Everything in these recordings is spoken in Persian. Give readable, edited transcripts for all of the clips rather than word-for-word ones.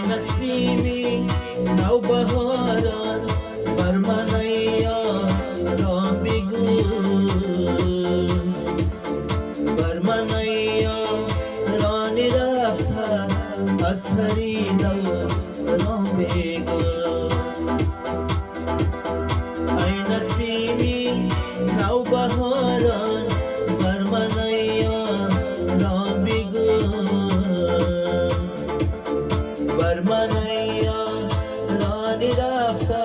نسیمی نوبهاران بر من ایام را بگو، بر من ایام رانی رفته از فرید را بگو. ای نسیمی نوبهاران بر من ایام را بگو، بر من ایام رانی رفته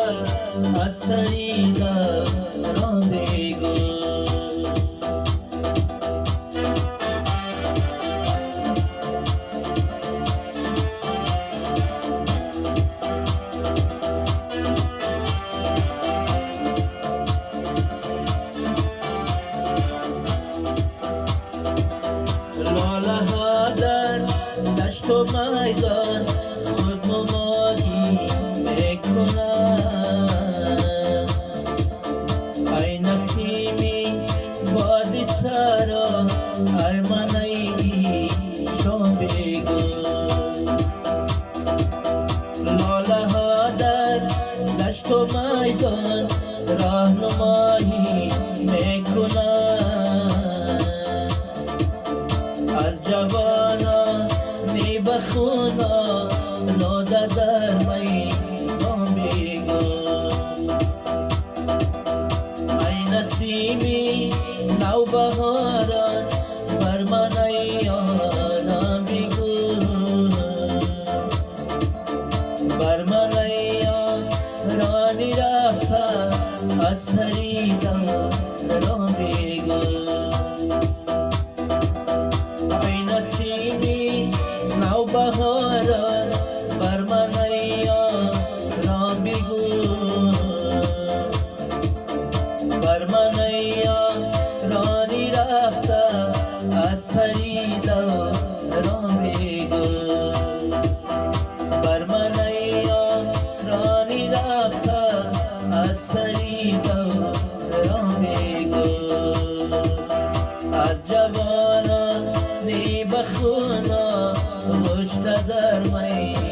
از فرید را بگو. لاله ها در دشت و میدان خود نمایی میکنند. ای نسیمی باد سرا ارمنی شو بگو. لاله ها در دشت و میدان راهنمایی میکنند. از جوانان نی بخونا لاده در میدان بگو. ای نسیمی نوبهاران بر من ایام بگو، بر من ایام رانی رفته از فرید را بگو. نسیمی نوبهاران بر من ایام را بگو، بر من ایام رانی رفته از فرید را بگو. بر من ایام رانی رفته از فرید را بگو. از جوانان نی بخونا پشت در می